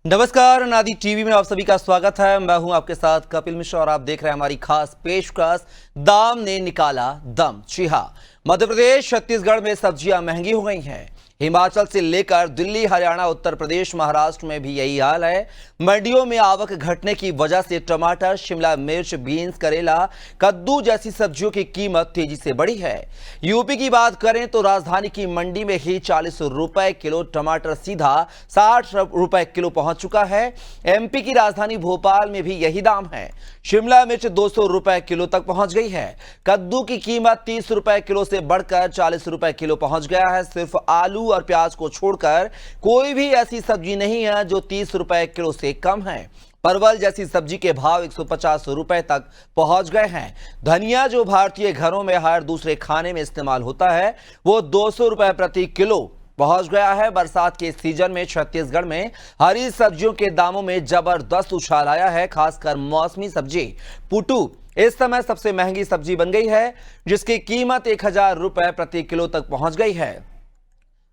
नमस्कार, नादी टीवी में आप सभी का स्वागत है। मैं हूं आपके साथ कपिल मिश्रा और आप देख रहे हैं हमारी खास पेशकश दाम ने निकाला दम। जी हां, मध्य प्रदेश छत्तीसगढ़ में सब्जियां महंगी हो गई हैं। हिमाचल से लेकर दिल्ली, हरियाणा, उत्तर प्रदेश, महाराष्ट्र में भी यही हाल है। मंडियों में आवक घटने की वजह से टमाटर, शिमला मिर्च, बीन्स, करेला, कद्दू जैसी सब्जियों की कीमत तेजी से बढ़ी है। यूपी की बात करें तो राजधानी की मंडी में ही 40 रुपए किलो टमाटर सीधा 60 रुपए किलो पहुंच चुका है। एमपी की राजधानी भोपाल में भी यही दाम है। शिमला मिर्च 200 रुपए किलो तक पहुंच गई है। कद्दू की कीमत 30 रुपए किलो से बढ़कर 40 रुपए किलो पहुंच गया है। सिर्फ आलू और प्याज को छोड़कर कोई भी ऐसी सब्जी नहीं है जो 30 रुपए किलो से कम है। परवल जैसी सब्जी के भाव 150 रुपए तक पहुंच गए हैं। धनिया जो भारतीय घरों में हर दूसरे खाने में इस्तेमाल होता है वो 200 रुपए प्रति किलो पहुंच गया है। बरसात के सीजन में छत्तीसगढ़ में हरी सब्जियों के दामों में जबरदस्त उछाल आया है। खासकर मौसमी सब्जी पुटू इस समय सबसे महंगी सब्जी बन गई है, जिसकी कीमत 1000 रुपए प्रति किलो तक पहुंच गई है।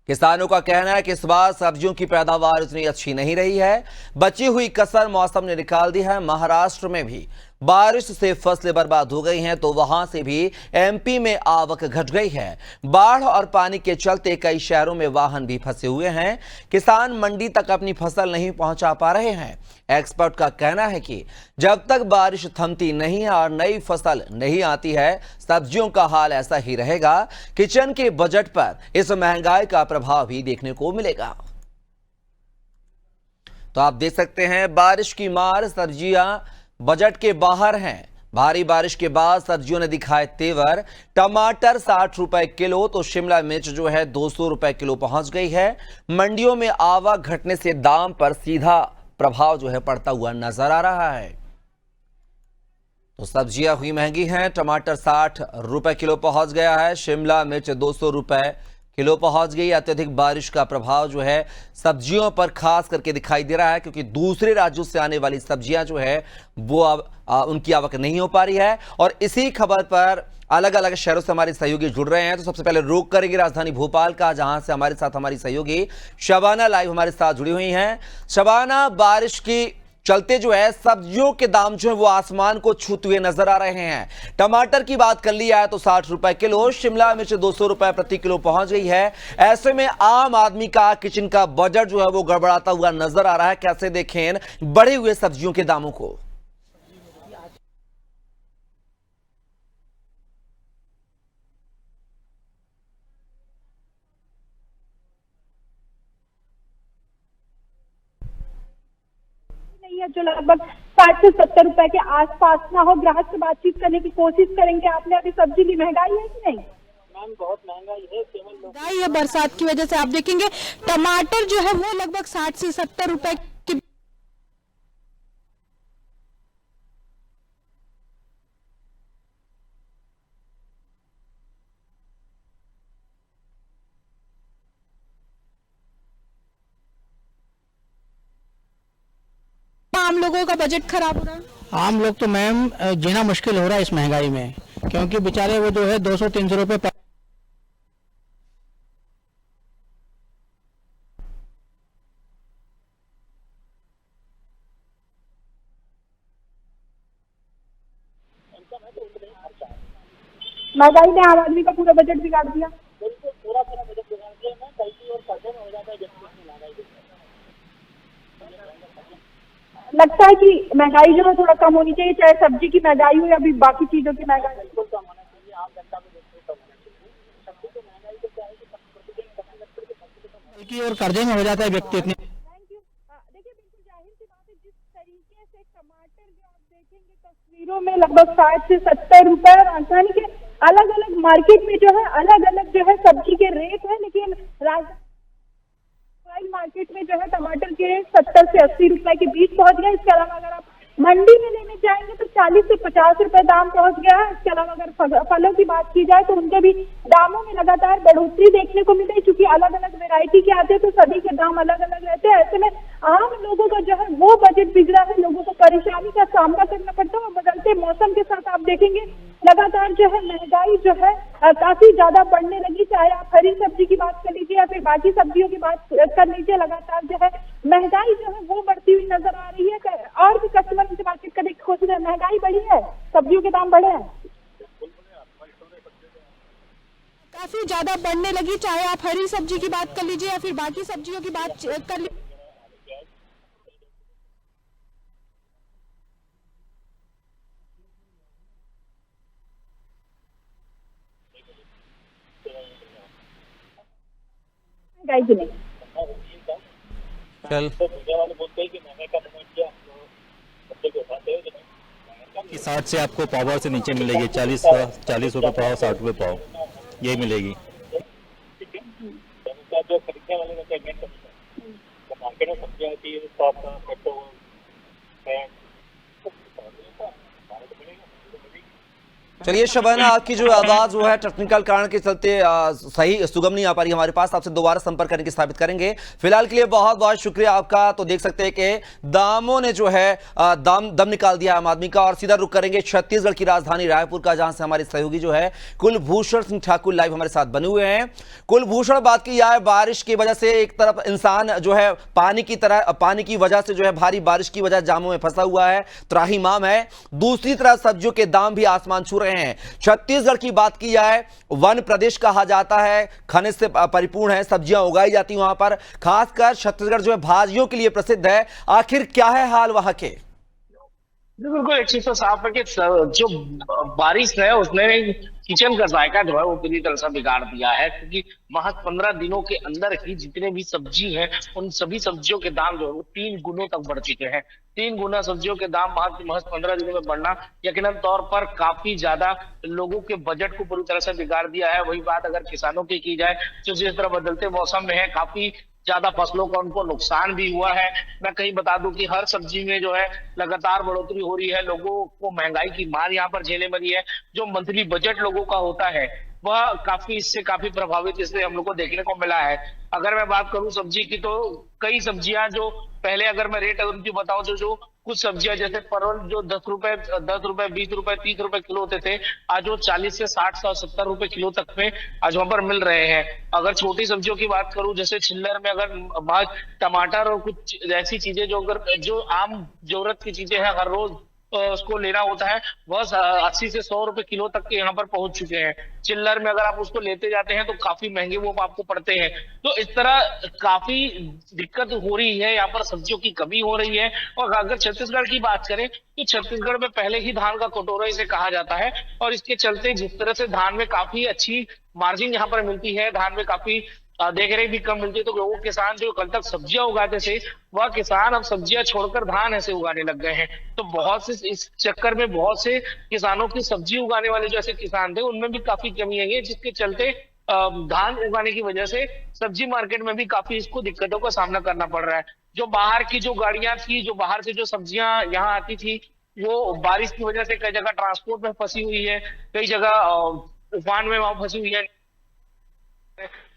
किसानों का कहना है कि इस बार सब्जियों की पैदावार उतनी अच्छी नहीं रही है। बची हुई कसर मौसम ने निकाल दी है। महाराष्ट्र में भी बारिश से फसलें बर्बाद हो गई हैं, तो वहां से भी एमपी में आवक घट गई है। बाढ़ और पानी के चलते कई शहरों में वाहन भी फंसे हुए हैं। किसान मंडी तक अपनी फसल नहीं पहुंचा पा रहे हैं। एक्सपर्ट का कहना है कि जब तक बारिश थमती नहीं है और नई फसल नहीं आती है, सब्जियों का हाल ऐसा ही रहेगा। किचन के बजट पर इस महंगाई का प्रभाव भी देखने को मिलेगा। तो आप देख सकते हैं, बारिश की मार, सब्जियां बजट के बाहर हैं। भारी बारिश के बाद सब्जियों ने दिखाए तेवर। टमाटर 60 रुपए किलो तो शिमला मिर्च जो है 200 रुपए किलो पहुंच गई है। मंडियों में आवक घटने से दाम पर सीधा प्रभाव जो है पड़ता हुआ नजर आ रहा है। तो सब्जियां हुई महंगी हैं। टमाटर 60 रुपए किलो पहुंच गया है। शिमला मिर्च 200 रुपए किलो पहुंच गई। अत्यधिक बारिश का प्रभाव जो है सब्जियों पर खास करके दिखाई दे रहा है, क्योंकि दूसरे राज्यों से आने वाली सब्जियां जो है वो अब उनकी आवक नहीं हो पा रही है। और इसी खबर पर अलग अलग शहरों से हमारे सहयोगी जुड़ रहे हैं। तो सबसे पहले रुख करेंगे राजधानी भोपाल का, जहां से हमारे साथ हमारी सहयोगी शबाना लाइव हमारे साथ जुड़ी हुई हैं। शबाना, बारिश की चलते जो है सब्जियों के दाम जो है वो आसमान को छूते हुए नजर आ रहे हैं। टमाटर की बात कर लिया है तो 60 रुपए किलो, शिमला मिर्च 200 रुपए प्रति किलो पहुंच गई है। ऐसे में आम आदमी का किचन का बजट जो है वो गड़बड़ाता हुआ नजर आ रहा है। कैसे देखें बढ़े हुए सब्जियों के दामों को? नहीं है जो लगभग 60 से 70 रुपए के आसपास ना हो। ग्राहक से बातचीत करने की कोशिश करेंगे। आपने अभी सब्जी ली, महंगाई है कि नहीं? मैम बहुत महंगाई है। केवल महंगाई है बरसात की वजह से। आप देखेंगे टमाटर जो है वो लगभग 60 से 70 रुपए की आम लोगों का बजट खराब हो रहा है। आम लोग तो मैम जीना मुश्किल हो रहा है इस महंगाई में, क्योंकि बेचारे वो जो है 200-300 रुपए महंगाई ने आम आदमी का पूरा बजट बिगाड़ दिया। बिल्कुल पूरा बजट बिगाड़ दिया। मैं गलती और कर्जे में हो जाता है जब महंगाई। लगता है कि महंगाई जो है थोड़ा कम होनी चाहिए, चाहे सब्जी की महंगाई हो या भी बाकी चीजों की महंगाई। बिल्कुल कम होना चाहिए। आम जनता को बिल्कुल कम होना चाहिए। सब्जी तो महंगाई तो क्या है कि बल्कि और कर्जे में हो जाता है व्यक्ति इतने। Thank you. देखिए, बिल्कुल जाहिर सी बात है, जिस तरीके से टमाटर जो आप देखेंगे तस्वीरों में लगभग 60 से 70 रुपए, राजधानी के अलग अलग मार्केट में जो है अलग अलग जो है सब्जी के रेट है। लेकिन मार्केट में जो है टमाटर के 70 से 80 रुपए के बीच पहुंच गया। इसके अलावा अगर आप मंडी में लेने जाएंगे तो 40 से 50 रुपए दाम पहुंच गया है। इसके अलावा अगर फलों की बात की जाए तो उनके भी दामों में लगातार बढ़ोतरी देखने को मिल रही है। चूंकि अलग अलग वैरायटी के आते हैं तो सभी के दाम अलग अलग रहते हैं। ऐसे में आम लोगों का जो है वो बजट बिगड़ा है। लोगों को परेशानी का सामना करना पड़ता है। और बदलते मौसम के साथ आप देखेंगे लगातार जो है महंगाई जो है काफी ज्यादा बढ़ने लगी। चाहे आप हरी सब्जी की बात कर लीजिए या फिर बाकी सब्जियों की बात कर लीजिए, लगातार जो है महंगाई जो है वो बढ़ती हुई नजर आ रही है। और भी कस्टमर से बातचीत करने की कोशिश है। महंगाई बढ़ी है, सब्जियों के दाम बढ़े हैं। काफी ज्यादा बढ़ने लगी, चाहे आप हरी सब्जी की बात कर लीजिए या फिर बाकी सब्जियों की बात कर लीजिए। महंगाई की नहीं। चल कि 60 से आपको पाव से नीचे मिलेगी, 40 रुपए पाव, 60 रुपए पाव, यही मिलेगी। जो खरीदने वाले का पेमेंट तो मार्केट में सब्जियां आती है तो आपका पेट्रोल चलिए शबाना, आपकी जो आवाज जो है टेक्निकल कारण के चलते सही सुगम नहीं आ पा रही हमारे पास, आपसे दोबारा संपर्क करके स्थापित करेंगे। फिलहाल के लिए बहुत बहुत शुक्रिया आपका। तो देख सकते हैं कि दामों ने जो है दम निकाल दिया आम आदमी का। और सीधा रुख करेंगे छत्तीसगढ़ की राजधानी रायपुर का, जहां से हमारे सहयोगी जो है कुलभूषण सिंह ठाकुर लाइव हमारे साथ बने हुए हैं। कुलभूषण, बात की जाए बारिश की वजह से एक तरफ इंसान जो है पानी की वजह से जो है भारी बारिश की वजह जामों में फंसा हुआ है, त्राहिमाम है, दूसरी तरफ सब्जियों के दाम भी आसमान छू रहे हैं। छत्तीसगढ़ की बात की जाए, वन प्रदेश कहा जाता है, खनिज से परिपूर्ण है, सब्जियां उगाई जाती हैं वहां पर। खासकर छत्तीसगढ़ जो है भाजियों के लिए प्रसिद्ध है। आखिर क्या है हाल वहां के? बिल्कुल एक चीज तो साफ है कि जो बारिश है उसने किचन का जायका जो है वो पूरी तरह से बिगाड़ दिया है, क्योंकि महज 15 दिनों के अंदर ही जितने भी सब्जी हैं उन सभी सब्जियों के दाम जो है वो 3 गुनों तक बढ़ चुके हैं। 3 गुना सब्जियों के दाम महज 15 दिनों में बढ़ना यकीनन तौर पर काफी ज्यादा लोगों के बजट को पूरी तरह से बिगाड़ दिया है। वही बात अगर किसानों की जाए तो जिस तरह बदलते मौसम में है काफी ज्यादा फसलों का उनको नुकसान भी हुआ है। मैं कहीं बता दूं कि हर सब्जी में जो है लगातार बढ़ोतरी हो रही है, लोगों को महंगाई की मार यहाँ पर झेलने वाली है। जो मंथली बजट लोगों का होता है वह इससे काफी प्रभावित इससे हम लोग को देखने को मिला है। अगर मैं बात करूं सब्जी की तो कई सब्जियां जो पहले अगर मैं रेट उनकी बताऊं तो जो कुछ सब्जियां जैसे परवल जो 10 रुपए 20 रुपए 30 रुपए किलो होते थे, आज वो 40 से 60 70 रुपए किलो तक में आज वहां पर मिल रहे हैं। अगर छोटी सब्जियों की बात करूं जैसे छिल्लर में अगर टमाटर और कुछ ऐसी चीजें जो आम जरूरत की चीजें हैं हर रोज उसको लेना होता है, वह 80 से 100 रुपए किलो तक के यहाँ पर पहुंच चुके हैं। चिल्लर में अगर आप उसको लेते जाते हैं तो काफी महंगे वो आपको पड़ते हैं। तो इस तरह काफी दिक्कत हो रही है, यहाँ पर सब्जियों की कमी हो रही है। और अगर छत्तीसगढ़ की बात करें तो छत्तीसगढ़ में पहले ही धान का कटोरा इसे कहा जाता है, और इसके चलते जिस तरह से धान में काफी अच्छी मार्जिन यहाँ पर मिलती है, धान में काफी देख रेख भी कम मिलती है, तो वो किसान जो कल तक सब्जियां उगाते थे वह किसान अब सब्जियां छोड़कर धान ऐसे उगाने लग गए हैं। तो बहुत से इस चक्कर में बहुत से किसानों की सब्जी उगाने वाले जो ऐसे किसान थे उनमें भी काफी कमी आई है, जिसके चलते धान उगाने की वजह से सब्जी मार्केट में भी काफी इसको दिक्कतों का सामना करना पड़ रहा है। जो बाहर की जो गाड़ियां थी, जो बाहर से जो सब्जियां यहाँ आती थी, वो बारिश की वजह से कई जगह ट्रांसपोर्ट में फंसी हुई है, कई जगह उफान में वहां फंसी हुई है,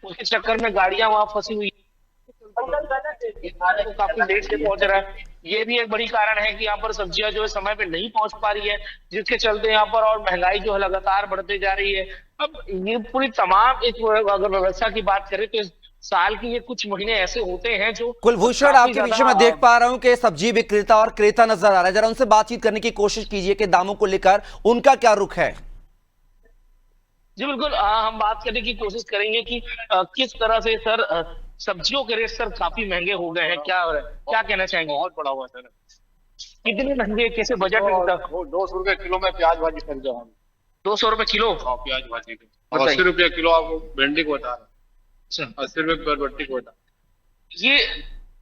उसके चक्कर में गाड़ियां वहां फंसी हुई तो काफी लेट से पहुंच रहा है। ये भी एक बड़ी कारण है कि यहाँ पर सब्जियां जो है समय पे नहीं पहुंच पा रही है, जिसके चलते यहाँ पर और महंगाई जो है लगातार बढ़ते जा रही है। अब ये पूरी तमाम अगर व्यवस्था की बात करें तो साल के ये कुछ महीने ऐसे होते हैं जो कुलभूषण, आपके पीछे मैं देख पा रहा हूं कि सब्जी विक्रेता और क्रेता नजर आ रहा है, जरा उनसे बातचीत करने की कोशिश कीजिए कि दामों को लेकर उनका क्या रुख है। जी बिल्कुल, हम बात करने की कोशिश करेंगे कि किस तरह से सर सब्जियों के रेट सर काफी महंगे हो गए हैं, क्या कहना चाहेंगे? बहुत बड़ा हुआ सर। कितने महंगे, कैसे बजट में? 200 रुपए किलो में प्याज भाजी खरीदा हम। 200 रुपए किलो प्याज भाजी के, 80 रुपए किलो आपको भिंडी को बता रहा, 80 रुपए बरबट्टी को बता। ये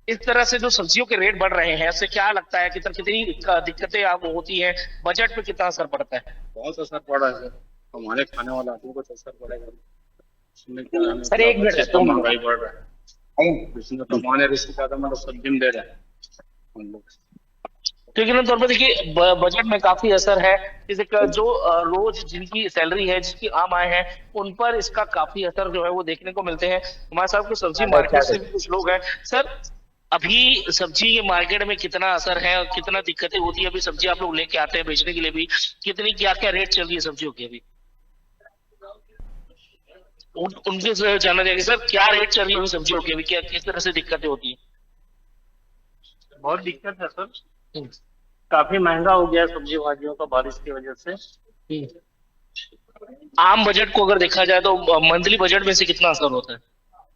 इस तरह से जो सब्जियों के रेट बढ़ रहे हैं, इससे क्या लगता है कि कितनी दिक्कतें आपको होती है, बजट पे कितना असर पड़ता है? बहुत असर पड़ा है सर, हमारे खाने वाले आदमी को असर पड़ेगा। सर एक मिनट, महंगाई बढ़ रहा है, इसमें कमाने रिस्क ज्यादा मतलब सब्जी में दे रहे हैं हम लोग। तो यकीनन तौर पर देखिए बजट में काफी असर है। जैसे जो रोज जिनकी सैलरी है, जिसकी आम आय है, उन पर इसका काफी असर जो है वो देखने को मिलते हैं। हमारे साथ कुछ सब्जी मार्केट से भी कुछ लोग हैं। सर अभी सब्जी के मार्केट में कितना असर है और कितना दिक्कतें होती है? अभी सब्जी आप लोग लेके आते हैं बेचने के लिए भी, कितनी क्या क्या रेट चल रही है सब्जियों की अभी? उनसे जानना चाहिए सर क्या रेट चल रही है सब्जियों की अभी, क्या किस तरह से दिक्कतें होती है? बहुत दिक्कत है सर। काफी महंगा हो गया है सब्जी भाजियों का बारिश की वजह से। आम बजट को अगर देखा जाए तो मंथली बजट में से कितना असर होता है?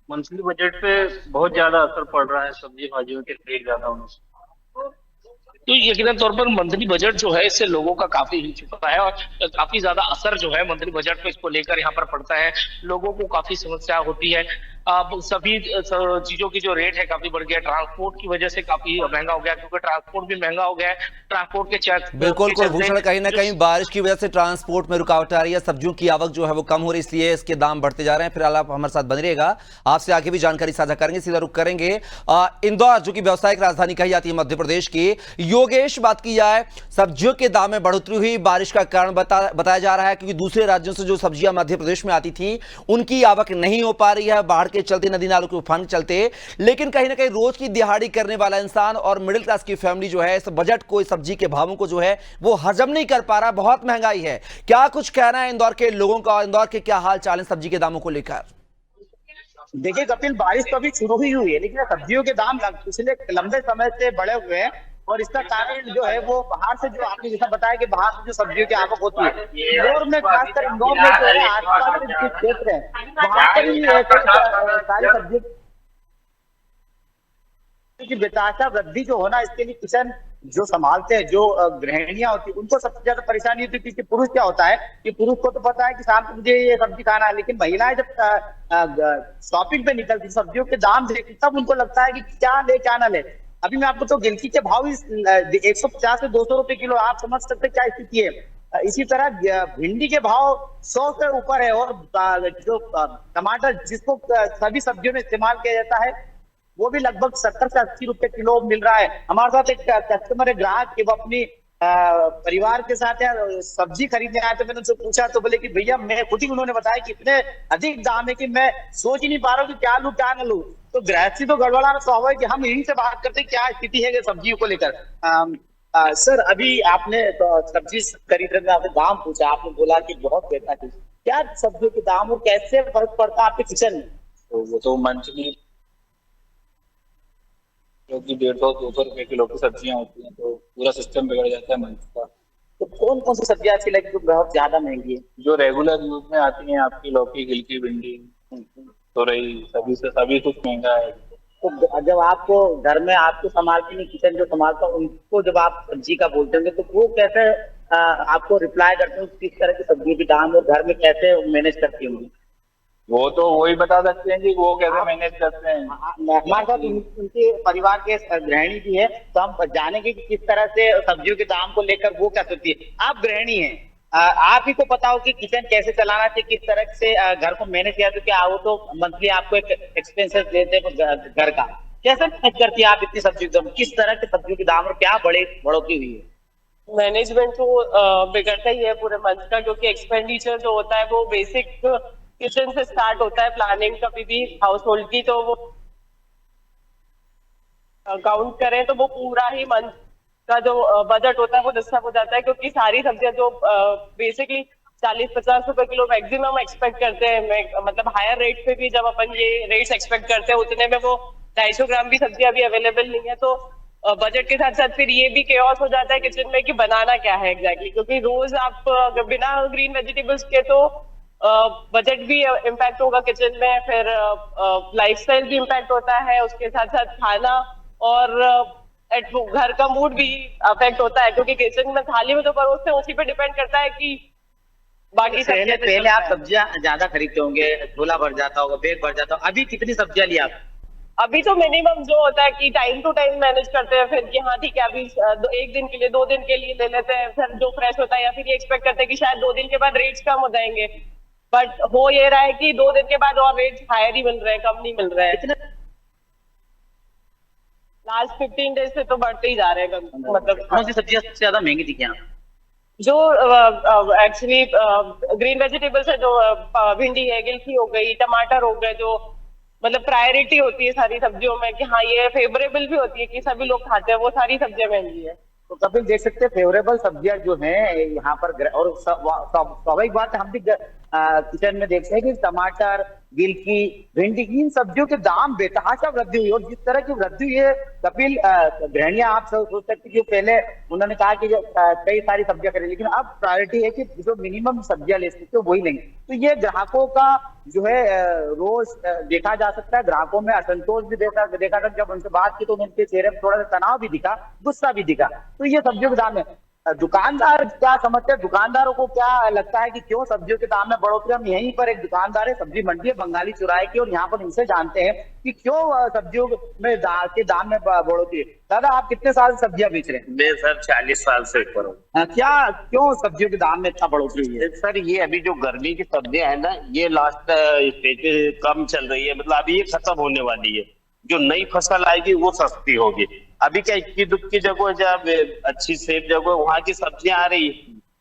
मंथली बजट पे बहुत ज्यादा असर पड़ रहा है, सब्जी भाजियों के रेट ज्यादा होने से। तो यकीनन तौर पर मंथली बजट जो है इससे लोगों का काफी हिल चुका है और काफी ज्यादा असर जो है मंथली बजट पे इसको लेकर यहाँ पर पड़ता है। लोगों को काफी समस्या होती है। अब सभी चीजों की जो रेट है काफी बढ़ गया। ट्रांसपोर्ट की वजह से काफी महंगा हो गया, क्योंकि ट्रांसपोर्ट भी महंगा हो गया है। ट्रांसपोर्ट के बिल्कुल कुलभूषण, कहीं ना कहीं बारिश की वजह से ट्रांसपोर्ट में रुकावट आ रही है, सब्जियों की आवक जो है वो कम हो रही है, इसलिए इसके दाम बढ़ते जा रहे हैं। फिर आप हमारे साथ बने रहिएगा, आपसे आगे भी जानकारी साझा करेंगे। सीधा रुक करेंगे इंदौर, जो कि व्यावसायिक राजधानी कही जाती है मध्य प्रदेश की। योगेश, बात की जाए सब्जियों के दाम में बढ़ोतरी हुई, बारिश का कारण बताया जा रहा है, क्योंकि दूसरे राज्यों से जो सब्जियां मध्य प्रदेश में आती थी उनकी आवक नहीं हो पा रही है बाढ़ के चलते, नदी नालों के उफान के चलते। लेकिन कहीं ना कहीं रोज की दिहाड़ी करने वाला इंसान और मिडिल क्लास की फैमिली जो है इस बजट को, इस सब्जी के भावों को जो है वो हजम नहीं कर पा रहा। बहुत महंगाई है। क्या कुछ कहना है इंदौर के लोगों का, इंदौर के क्या हाल चाल है सब्जी के दामों को लेकर? देखिए कपिल, बारिश तो अभी शुरू ही हुई है, लेकिन सब्जियों के दाम पिछले लंबे समय से बढ़े हुए हैं। और इसका कारण जो है वो बाहर से, जो आपने जैसा बताया कि बाहर से जो सब्जियों की आवक होती है, इंदौर में खासकर इंदौर में जो है आसपास के जो क्षेत्र है वहां पर ही सारी सब्जी की बेतहाशा वृद्धि जो होना, इसके लिए किसान जो संभालते हैं, जो गृहिणियां होती है, उनको सबसे ज्यादा परेशानी होती है। क्योंकि पुरुष क्या होता है कि पुरुष को तो पता है कि शाम को मुझे ये सब्जी खाना है, लेकिन महिलाएं जब शॉपिंग पे निकलती, सब्जियों के दाम देखती, तब उनको लगता है कि क्या ले क्या ना ले। अभी मैं आपको तो गिलकी के भाव 150 से 200 रुपए किलो, आप समझ सकते क्या स्थिति है। इसी तरह भिंडी के भाव 100 से ऊपर है। और जो टमाटर जिसको सभी सब्जियों में इस्तेमाल किया जाता है वो भी लगभग 70 से 80 रुपए किलो मिल रहा है। हमारे साथ एक कस्टमर है, ग्राहक के, वो अपनी परिवार के साथ सब्जी खरीदने आए, तो मैंने उनसे पूछा तो बोले कि भैया मैं खुद ही, उन्होंने बताया कि इतने अधिक दाम है कि मैं सोच ही नहीं पा रहा हूँ कि क्या लूं क्या न लूं। तो गृहस्थी तो गड़बड़ाना स्वाभाविक है। हम यहीं से बात करते हैं क्या स्थिति है सब्जियों को लेकर। सर, अभी आपने सब्जी खरीदने में आपने दाम पूछा, आपने बोला कि बहुत बेहतर थी, क्या सब्जियों के दाम और कैसे फर्क पड़ता है आपके किचन में? तो वो तो मंथली क्योंकि 150-200 रुपए किलो की सब्जियां होती हैं, तो पूरा सिस्टम बिगड़ जाता है मंथ का। तो कौन कौन सी सब्जियां अच्छी लगी जो बहुत ज्यादा महंगी है? जो रेगुलर यूज में आती हैं, आपकी लौकी, गिलकी, भिंडी, तोरई, सभी कुछ महंगा है। तो जब आपको घर में आपको संभालती नहीं, किचन जो संभालता, उनको जब आप सब्जी का बोलते होंगे तो वो कैसे आपको रिप्लाई करते हैं, किस तरह की सब्जी के दाम और घर में कैसे मैनेज करती होंगी? वो तो वही बता सकते हैं कि वो कैसे मैनेज करते हैं। हमारे साथ उनके परिवार के गृहिणी भी है, तो हम जानेंगे कि किस तरह से सब्जियों के दाम को लेकर वो क्या सोचती है। आप गृहिणी हैं, आप ही को पता हो कि किचन कैसे चलाना चाहिए, किस तरह से घर को मैनेज किया, क्योंकि वो तो मंथली आपको एक एक्सपेंसेस देते हैं घर का, कैसे मैनेज करती है आप इतनी सब्जी, किस तरह के सब्जियों के दाम और क्या बढ़ोतरी हुई है? मैनेजमेंट तो बिगड़ता ही है पूरे मंथ का, क्योंकि एक्सपेंडिचर जो होता है वो बेसिक किचन से स्टार्ट होता है। प्लानिंग कभी भी हाउस होल्ड की, तो वो काउंट करें तो वो पूरा ही मंथ का जो बजट होता है वो डिस्टर्ब हो जाता है, क्योंकि सारी सब्जियां जो बेसिकली 40-50 रुपए किलो मैक्सिमम एक्सपेक्ट करते हैं, मतलब हायर रेट पे भी जब अपन ये रेट्स एक्सपेक्ट करते हैं, उतने में वो 250 ग्राम भी सब्जी अभी अवेलेबल नहीं है। तो बजट के साथ साथ फिर ये भी केओस हो जाता है किचन में कि बनाना क्या है एग्जैक्टली, क्योंकि रोज आप बिना ग्रीन वेजिटेबल्स के तो बजट भी इम्पैक्ट होगा किचन में, फिर लाइफस्टाइल भी इम्पैक्ट होता है, उसके साथ साथ खाना और घर का मूड भी अफेक्ट होता है, क्योंकि किचन में थाली में तो परोसते हैं, उसी पे डिपेंड करता है कि बाकी पहले आप सब्जियां ज्यादा खरीदते होंगे, झोला भर जाता होगा, बैग भर जाता होगा, अभी कितनी सब्जियां ली आप? अभी तो मिनिमम जो होता है कि टाइम टू टाइम मैनेज करते हैं, फिर कि हाँ ठीक है अभी 1 दिन के लिए 2 दिन के लिए ले लेते हैं, फिर जो फ्रेश होता है, या फिर ये एक्सपेक्ट करते हैं कि शायद 2 दिन के बाद रेट्स कम हो जाएंगे, बट हो ये रहा है कि 2 दिन के बाद और रेट्स हायर ही मिल रहे हैं, कम नहीं मिल रहे हैं। लास्ट 15 डेज से तो बढ़ते ही जा रहे हैं, मतलब कौन सी सब्जियां सबसे ज्यादा महंगी थी क्या? जो एक्चुअली ग्रीन वेजिटेबल्स है, जो भिंडी है, गिलकी हो गई, टमाटर हो गए, जो मतलब प्रायोरिटी होती है सारी सब्जियों में कि हाँ ये फेवरेबल भी होती है कि सभी लोग खाते हैं, वो सारी सब्जियां महंगी है। तो कभी देख सकते हैं फेवरेबल सब्जियां जो हैं यहाँ पर, और स्वाभाविक बात है, हम भी किचन में देखते हैं कि टमाटर, गिलकी, भिंडी, इन सब्जियों के दाम बेतहाशा वृद्धि हुई। और जिस तरह की वृद्धि हुई है कपिल, गृहणियां आप सोच सकते कि पहले उन्होंने कहा कि कई सारी सब्जियां करें, लेकिन अब प्रायोरिटी है कि जो मिनिमम सब्जियां ले सकते हो वही लेंगे। तो ये ग्राहकों का जो है रोज देखा जा सकता है, ग्राहकों में असंतोष भी देखा था। जब उनसे बात की तो उनके चेहरे पर थोड़ा सा तनाव भी दिखा, गुस्सा भी दिखा। तो ये सब्जियों के दाम है। दुकानदार क्या समझते हैं, दुकानदारों को क्या लगता है कि क्यों सब्जियों के दाम में बढ़ोतरी? हम यहीं पर एक दुकानदार है, सब्जी मंडी है बंगाली चौराहे की, और यहाँ पर इनसे जानते हैं कि क्यों सब्जियों में के दाम में बढ़ोतरी। दादा, आप कितने साल से सब्जियां बेच रहे हैं? मैं सर 40 साल से ऊपर हूँ। क्या क्यों सब्जियों के दाम में इतना बढ़ोतरी हुई है? सर ये अभी जो गर्मी की सब्जियां है ना, ये लास्ट स्टेज कम चल रही है, मतलब अभी ये खत्म होने वाली है। जो नई फसल आएगी वो सस्ती होगी। अभी क्या इक्की दुक्की जगह, जब अच्छी सेफ जगह वहां की सब्जियां आ रही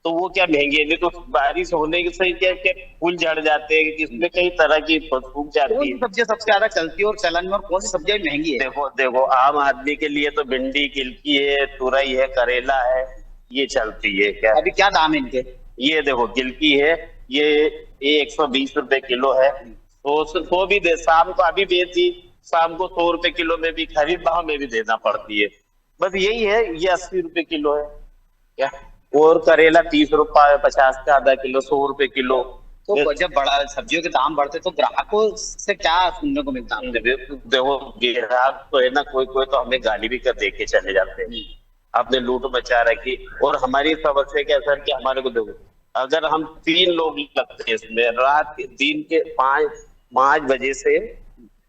तो वो क्या महंगी है। नहीं तो बारिश होने से क्या फूल झड़ जाते हैं, इसमें कई तरह की सूख जाती है। सब्जियां सबसे ज्यादा चलती है और चलन में, और कौन सी सब्जियां महंगी है? देखो आम आदमी के लिए तो भिंडी, गिलकी है, तुरई है, करेला है, ये चलती है। क्या अभी क्या दाम है इनके? ये देखो गिलकी है, ये 120 रुपए किलो है। तो भी दे, शाम को अभी बेची, शाम को 100 रुपए किलो में भी, खरीद भाव में भी देना पड़ती है। बस यही है, ये 80 रुपए किलो है क्या। और करेला 30 रुपए, 50 का आधा किलो, 100 रुपए किलो। तो जब बड़ा सब्जियों के दाम बढ़ते तो ग्राहकों से क्या सुनने को मिलता है? देखो ग्राहक तो है ना, कोई कोई तो हमें गाली भी कर दे के चले जाते हैं, आपने लूट मचा रखी। और हमारी समस्या क्या सर कि हमारे को देखो, अगर हम 3 लोग लगते हैं इसमें, रात दिन के 5 बजे से,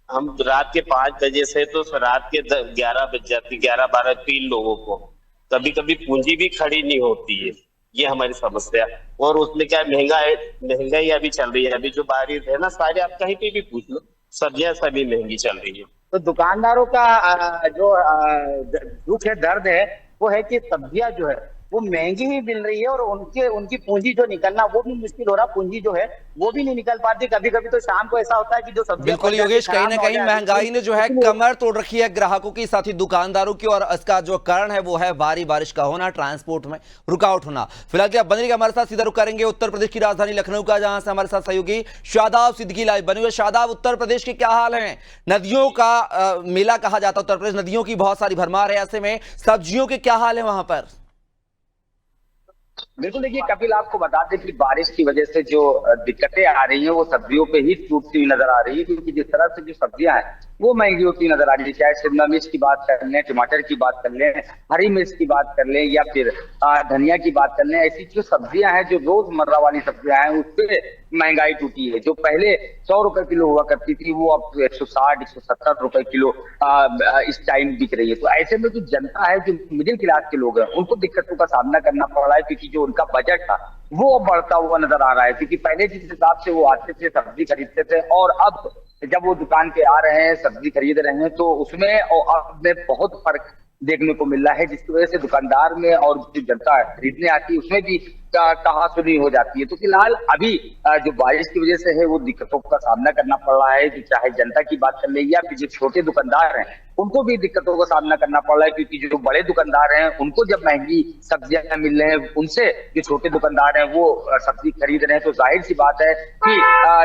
हम रात के 5 बजे से तो रात के 11 बज जाती, 11-12, 3 लोगों को। कभी कभी पूंजी भी खड़ी नहीं होती है, ये हमारी समस्या। और उसमें क्या महंगाई अभी चल रही है। अभी जो बारिश है ना, सारे आप कहीं पे भी पूछ लो, सब्जियां सभी महंगी चल रही है। तो दुकानदारों का जो दुख है, दर्द है, वो है कि सब्जियां जो है वो महंगी ही मिल रही है और उनकी पूंजी जो निकलना वो भी मुश्किल हो रहा। पूंजी जो है वो भी नहीं निकल पाती। कभी कभी तो शाम को ऐसा होता है कि जो सब्जी, बिल्कुल योगेश, कहीं ना कहीं महंगाई ने जो है कमर तोड़ रखी है ग्राहकों की, साथ ही दुकानदारों की। और इसका जो कारण है वो है भारी बारिश का होना, ट्रांसपोर्ट में रुकावट होना। फिलहाल क्या बने हमारे साथ सीधा रुक करेंगे उत्तर प्रदेश की राजधानी लखनऊ का, जहां से हमारे साथ सहयोगी शादाब सिद्दीकी लाइव बने हुए। शादाब, उत्तर प्रदेश के क्या हाल है? नदियों का मेला कहा जाता है उत्तर प्रदेश, नदियों की बहुत सारी भरमार है, ऐसे में सब्जियों के क्या हाल है वहां पर? बिल्कुल, देखिए कपिल, आपको बता दें कि बारिश की वजह से जो दिक्कतें आ रही हैं वो सब्जियों पे ही टूटती हुई नजर आ रही है। क्योंकि जिस तरह से जो सब्जियां हैं वो महंगी होती नजर आ रही है, चाहे शिमला मिर्च की बात कर लें, टमाटर की बात कर लें, हरी मिर्च की बात कर लें, या फिर धनिया की बात कर लें। ऐसी जो सब्जियां हैं, जो रोजमर्रा वाली सब्जियां हैं, उस पर महंगाई टूटी है। जो पहले 100 रुपए किलो हुआ करती थी वो अब 160-170 रुपए किलो इस टाइम बिक रही है। तो ऐसे में जो जनता है, जो मिडिल क्लास के लोग हैं, उनको दिक्कतों का सामना करना पड़ रहा है। क्योंकि जो उनका बजट था वो अब बढ़ता हुआ नजर आ रहा है। क्योंकि पहले जिस हिसाब से वो आते थे, सब्जी खरीदते थे, और अब जब वो दुकान पे आ रहे हैं, सब्जी खरीद रहे हैं, तो उसमें और अब में बहुत फर्क देखने को मिल रहा है। जिसकी वजह से दुकानदार में और जो जनता खरीदने आती है उसमें भी कहासुनी हो जाती है। तो फिलहाल अभी जो बारिश की वजह से है वो दिक्कतों का सामना करना पड़ रहा है। चाहे जनता की बात कर ले या फिर जो छोटे दुकानदार हैं, उनको भी दिक्कतों का सामना करना पड़ रहा है। क्योंकि जो बड़े दुकानदार हैं उनको जब महंगी सब्जियां मिल रहे हैं, उनसे जो छोटे दुकानदार हैं वो सब्जी खरीद रहे हैं, तो जाहिर सी बात है कि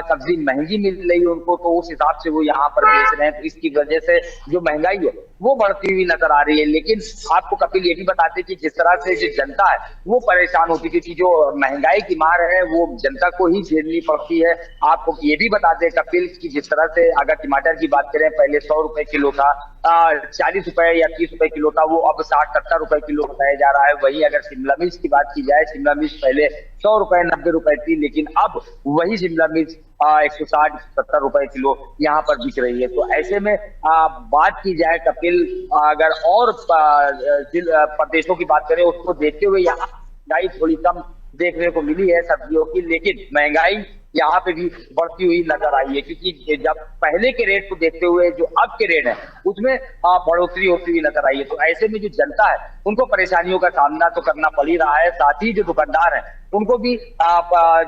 सब्जी महंगी मिल रही है उनको, तो उस हिसाब से वो यहाँ पर बेच रहे हैं। तो इसकी वजह से जो महंगाई है वो बढ़ती हुई नजर आ रही है। लेकिन आपको कपिल ये भी बताते कि जिस तरह से जो जनता है वो परेशान होती है, क्योंकि जो महंगाई की मार है वो जनता को ही झेलनी पड़ती है। आपको ये भी बता दें कपिल कि जिस तरह से अगर टमाटर की बात करें, पहले 100 रुपए किलो था, 40 रुपए या 30 रुपए किलो था, वो अब 60-70 रुपए किलो बताया जा रहा है। वही अगर शिमला मिर्च की बात की जाए, शिमला मिर्च पहले 100 रुपए 90 रुपए थी, लेकिन अब वही शिमला मिर्च 160-70 रुपए किलो यहाँ पर बिक रही है। तो ऐसे में बात की जाए कपिल, अगर और प्रदेशों की बात करें, उसको देखते हुए यहाँ महंगाई थोड़ी कम देखने को मिली है सब्जियों की, लेकिन महंगाई यहाँ पे भी बढ़ती हुई नजर आई है। क्योंकि जब पहले के रेट को देखते हुए जो अब के रेट है उसमें बढ़ोतरी होती हुई नजर आई है। तो ऐसे में जो जनता है उनको परेशानियों का सामना तो करना पड़ ही रहा है, साथ ही जो दुकानदार है उनको भी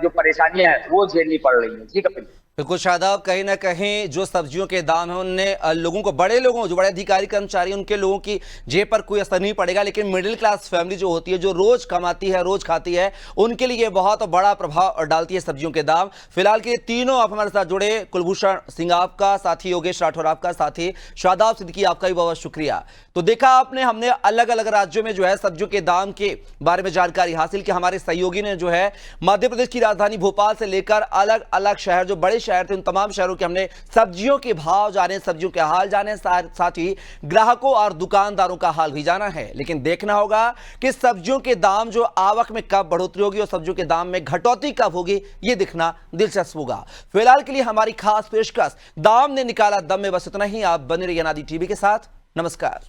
जो परेशानियां हैं वो झेलनी पड़ रही है। जी कपिल। बिल्कुल शादाब, कहीं ना कहीं जो सब्जियों के दाम हैं उनने लोगों को, बड़े लोगों, जो बड़े अधिकारी कर्मचारी, उनके लोगों की जेब पर कोई असर नहीं पड़ेगा, लेकिन मिडिल क्लास फैमिली जो होती है, जो रोज कमाती है, रोज खाती है, उनके लिए बहुत बड़ा प्रभाव डालती है सब्जियों के दाम। फिलहाल के तीनों आप हमारे साथ जुड़े, कुलभूषण सिंह आपका, साथी योगेश राठौर आपका, साथी शादाब सिद्दीकी आपका भी बहुत शुक्रिया। तो देखा आपने, हमने अलग अलग राज्यों में जो है सब्जियों के दाम के बारे में जानकारी हासिल की। हमारे सहयोगी ने जो है मध्य प्रदेश की राजधानी भोपाल से लेकर अलग अलग शहर, जो बड़े शहर थे, उन तमाम शहरों के हमने सब्जियों के भाव जाने, सब्जियों के हाल जाने, साथ ही ग्राहकों और दुकानदारों का हाल भी जाना है। लेकिन देखना होगा कि सब्जियों के दाम जो आवक में कब बढ़ोतरी होगी और सब्जियों के दाम में घटौती कब होगी, यह दिखना दिलचस्प होगा। फिलहाल के लिए हमारी खास पेशकश दाम ने निकाला दम में बस इतना ही। आप बने रहिए अनादि टीवी के साथ। नमस्कार।